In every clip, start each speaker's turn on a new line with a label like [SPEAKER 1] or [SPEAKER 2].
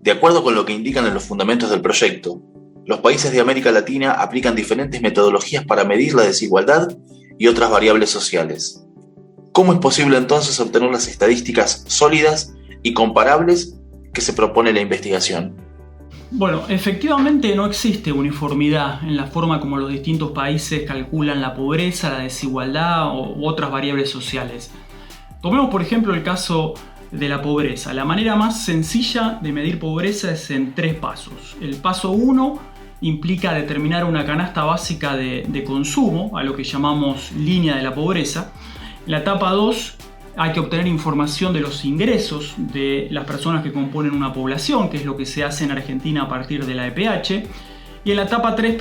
[SPEAKER 1] De acuerdo con lo que indican en los fundamentos del proyecto, los países de América Latina aplican diferentes metodologías para medir la desigualdad y otras variables sociales. ¿Cómo es posible entonces obtener las estadísticas sólidas y comparables que se propone la investigación?
[SPEAKER 2] Bueno, efectivamente no existe uniformidad en la forma como los distintos países calculan la pobreza, la desigualdad u otras variables sociales. Tomemos por ejemplo el caso de la pobreza. La manera más sencilla de medir pobreza es en 3 pasos. El paso 1 implica determinar una canasta básica de consumo, a lo que llamamos línea de la pobreza. En la etapa 2 hay que obtener información de los ingresos de las personas que componen una población, que es lo que se hace en Argentina a partir de la EPH. Y en la etapa 3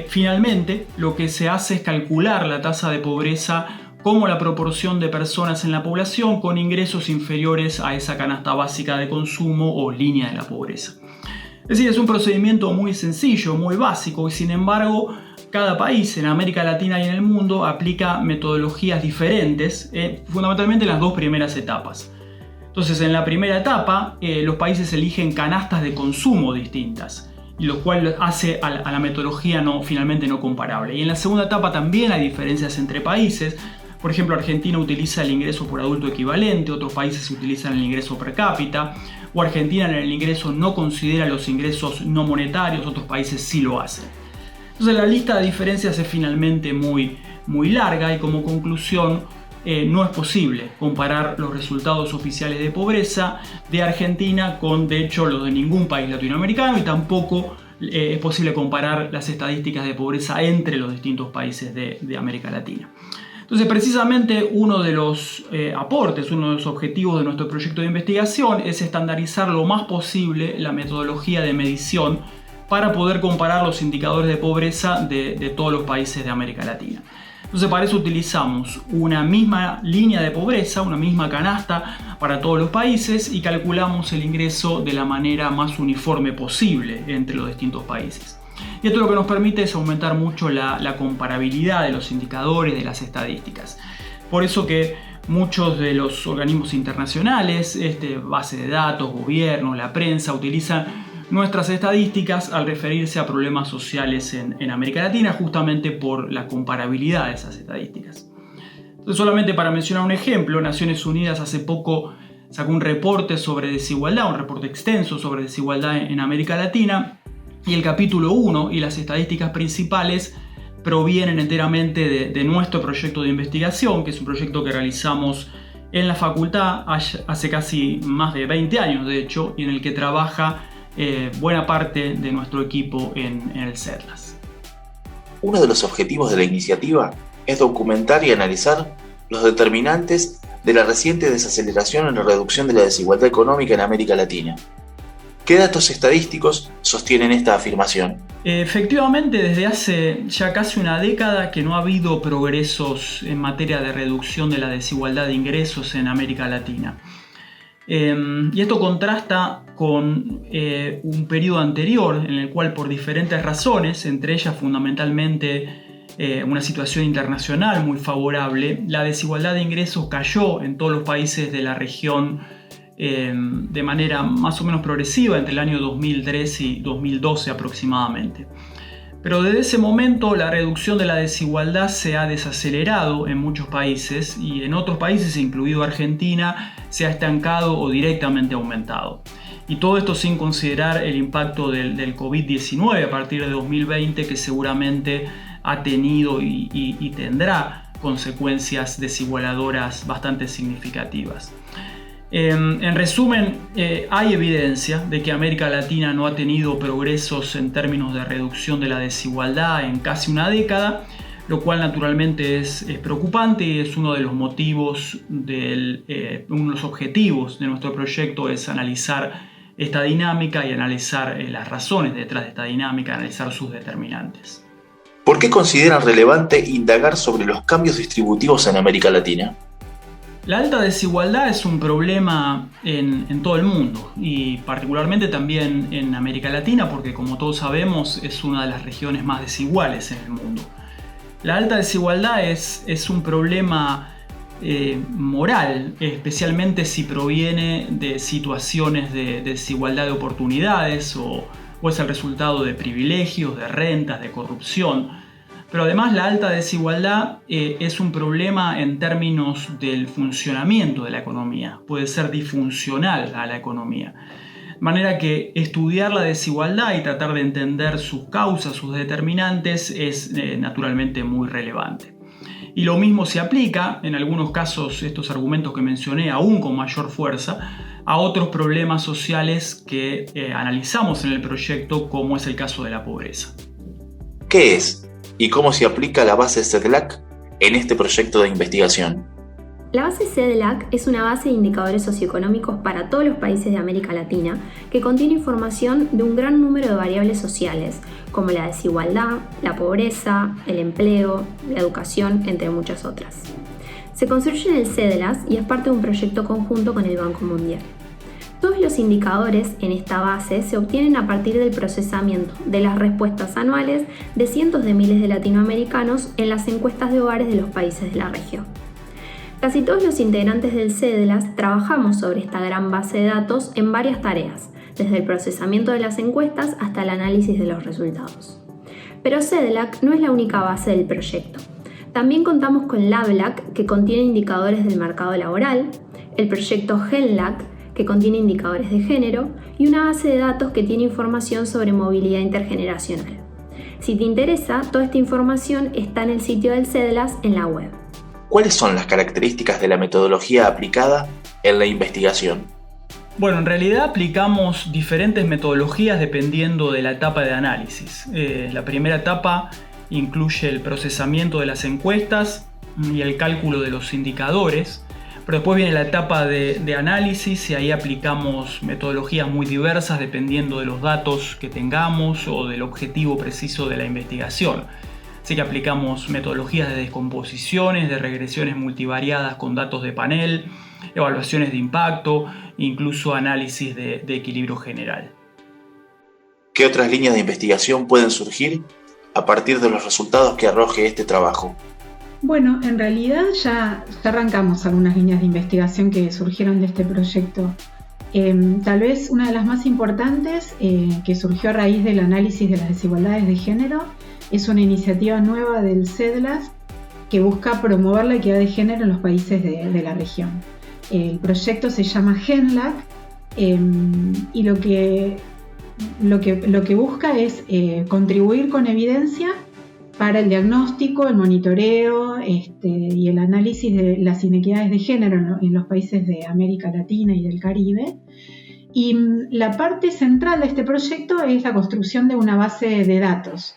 [SPEAKER 2] finalmente lo que se hace es calcular la tasa de pobreza como la proporción de personas en la población con ingresos inferiores a esa canasta básica de consumo o línea de la pobreza. Es decir, es un procedimiento muy sencillo, muy básico, y sin embargo cada país en América Latina y en el mundo aplica metodologías diferentes, fundamentalmente en las 2 primeras etapas. Entonces, en la primera etapa, los países eligen canastas de consumo distintas, y lo cual hace a la metodología finalmente no comparable. Y en la segunda etapa también hay diferencias entre países. Por ejemplo, Argentina utiliza el ingreso por adulto equivalente, otros países utilizan el ingreso per cápita, o Argentina en el ingreso no considera los ingresos no monetarios, otros países sí lo hacen. Entonces la lista de diferencias es finalmente muy larga y como conclusión no es posible comparar los resultados oficiales de pobreza de Argentina con de hecho los de ningún país latinoamericano, y tampoco es posible comparar las estadísticas de pobreza entre los distintos países de América Latina. Entonces, precisamente uno de los aportes, uno de los objetivos de nuestro proyecto de investigación es estandarizar lo más posible la metodología de medición para poder comparar los indicadores de pobreza de todos los países de América Latina. Entonces, para eso utilizamos una misma línea de pobreza, una misma canasta para todos los países, y calculamos el ingreso de la manera más uniforme posible entre los distintos países. Y esto lo que nos permite es aumentar mucho la comparabilidad de los indicadores, de las estadísticas. Por eso que muchos de los organismos internacionales, base de datos, gobiernos, la prensa, utilizan nuestras estadísticas al referirse a problemas sociales en América Latina, justamente por la comparabilidad de esas estadísticas. Entonces, solamente para mencionar un ejemplo, Naciones Unidas hace poco sacó un reporte sobre desigualdad, un reporte extenso sobre desigualdad en América Latina, y el capítulo 1 y las estadísticas principales provienen enteramente de nuestro proyecto de investigación, que es un proyecto que realizamos en la facultad hace casi más de 20 años, de hecho, y en el que trabaja buena parte de nuestro equipo en el CERLAS.
[SPEAKER 1] Uno de los objetivos de la iniciativa es documentar y analizar los determinantes de la reciente desaceleración en la reducción de la desigualdad económica en América Latina. ¿Qué datos estadísticos sostienen esta afirmación?
[SPEAKER 2] Efectivamente, desde hace ya casi una década que no ha habido progresos en materia de reducción de la desigualdad de ingresos en América Latina. Y esto contrasta con un periodo anterior en el cual, por diferentes razones, entre ellas fundamentalmente una situación internacional muy favorable, la desigualdad de ingresos cayó en todos los países de la región de manera más o menos progresiva entre el año 2003 y 2012 aproximadamente. Pero desde ese momento la reducción de la desigualdad se ha desacelerado en muchos países, y en otros países, incluido Argentina, se ha estancado o directamente aumentado. Y todo esto sin considerar el impacto del COVID-19 a partir de 2020, que seguramente ha tenido y tendrá consecuencias desigualadoras bastante significativas. En resumen, hay evidencia de que América Latina no ha tenido progresos en términos de reducción de la desigualdad en casi una década, lo cual naturalmente es preocupante, y es uno de los motivos, uno de los objetivos de nuestro proyecto es analizar esta dinámica y analizar las razones detrás de esta dinámica, analizar sus determinantes.
[SPEAKER 1] ¿Por qué consideran relevante indagar sobre los cambios distributivos en América Latina?
[SPEAKER 2] La alta desigualdad es un problema en todo el mundo, y particularmente también en América Latina, porque como todos sabemos es una de las regiones más desiguales en el mundo. La alta desigualdad es un problema moral, especialmente si proviene de situaciones de desigualdad de oportunidades o es el resultado de privilegios, de rentas, de corrupción. Pero además la alta desigualdad es un problema en términos del funcionamiento de la economía, puede ser disfuncional a la economía. De manera que estudiar la desigualdad y tratar de entender sus causas, sus determinantes, es naturalmente muy relevante. Y lo mismo se aplica, en algunos casos, estos argumentos que mencioné, aún con mayor fuerza, a otros problemas sociales que analizamos en el proyecto, como es el caso de la pobreza.
[SPEAKER 1] ¿Qué es y cómo se aplica la base CEDLAC en este proyecto de investigación?
[SPEAKER 3] La base CEDLAC es una base de indicadores socioeconómicos para todos los países de América Latina que contiene información de un gran número de variables sociales, como la desigualdad, la pobreza, el empleo, la educación, entre muchas otras. Se construye en el CEDLAS y es parte de un proyecto conjunto con el Banco Mundial. Todos los indicadores en esta base se obtienen a partir del procesamiento de las respuestas anuales de cientos de miles de latinoamericanos en las encuestas de hogares de los países de la región. Casi todos los integrantes del CEDLAS trabajamos sobre esta gran base de datos en varias tareas, desde el procesamiento de las encuestas hasta el análisis de los resultados. Pero CEDLAC no es la única base del proyecto. También contamos con LABLAC, que contiene indicadores del mercado laboral, el proyecto GENLAC, que contiene indicadores de género, y una base de datos que tiene información sobre movilidad intergeneracional. Si te interesa, toda esta información está en el sitio del CEDLAS en la web.
[SPEAKER 1] ¿Cuáles son las características de la metodología aplicada en la investigación?
[SPEAKER 2] Bueno, en realidad aplicamos diferentes metodologías dependiendo de la etapa de análisis. La primera etapa incluye el procesamiento de las encuestas y el cálculo de los indicadores, pero después viene la etapa de análisis y ahí aplicamos metodologías muy diversas dependiendo de los datos que tengamos o del objetivo preciso de la investigación. Así que aplicamos metodologías de descomposiciones, de regresiones multivariadas con datos de panel, evaluaciones de impacto, incluso análisis de equilibrio general.
[SPEAKER 1] ¿Qué otras líneas de investigación pueden surgir a partir de los resultados que arroje este trabajo?
[SPEAKER 4] Bueno, en realidad ya arrancamos algunas líneas de investigación que surgieron de este proyecto. Tal vez una de las más importantes que surgió a raíz del análisis de las desigualdades de género es una iniciativa nueva del CEDLAS que busca promover la equidad de género en los países de la región. El proyecto se llama GENLAC y lo que busca es contribuir con evidencia para el diagnóstico, el monitoreo y el análisis de las inequidades de género en los países de América Latina y del Caribe. Y la parte central de este proyecto es la construcción de una base de datos.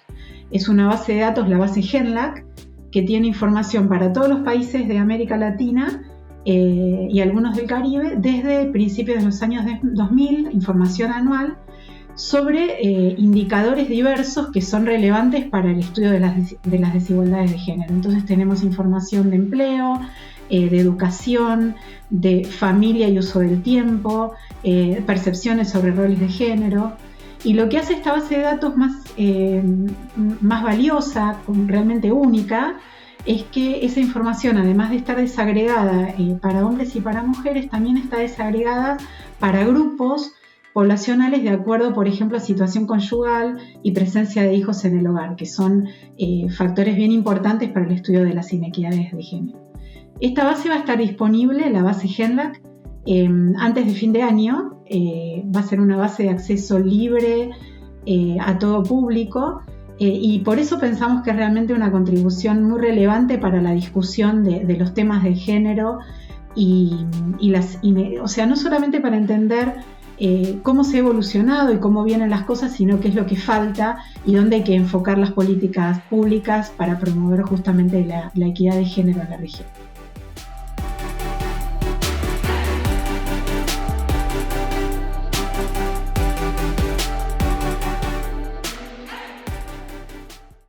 [SPEAKER 4] Es una base de datos, la base GENLAC, que tiene información para todos los países de América Latina y algunos del Caribe desde principios de los años 2000, información anual sobre indicadores diversos que son relevantes para el estudio de las desigualdades de género. Entonces tenemos información de empleo, de educación, de familia y uso del tiempo, percepciones sobre roles de género. Y lo que hace esta base de datos más valiosa, realmente única, es que esa información, además de estar desagregada para hombres y para mujeres, también está desagregada para grupos poblacionales de acuerdo, por ejemplo, a situación conyugal y presencia de hijos en el hogar, que son factores bien importantes para el estudio de las inequidades de género. Esta base va a estar disponible, la base GENLAC, antes de fin de año. Va a ser una base de acceso libre a todo público y por eso pensamos que es realmente una contribución muy relevante para la discusión de los temas de género o sea, no solamente para entender cómo se ha evolucionado y cómo vienen las cosas, sino qué es lo que falta y dónde hay que enfocar las políticas públicas para promover justamente la equidad de género en la región.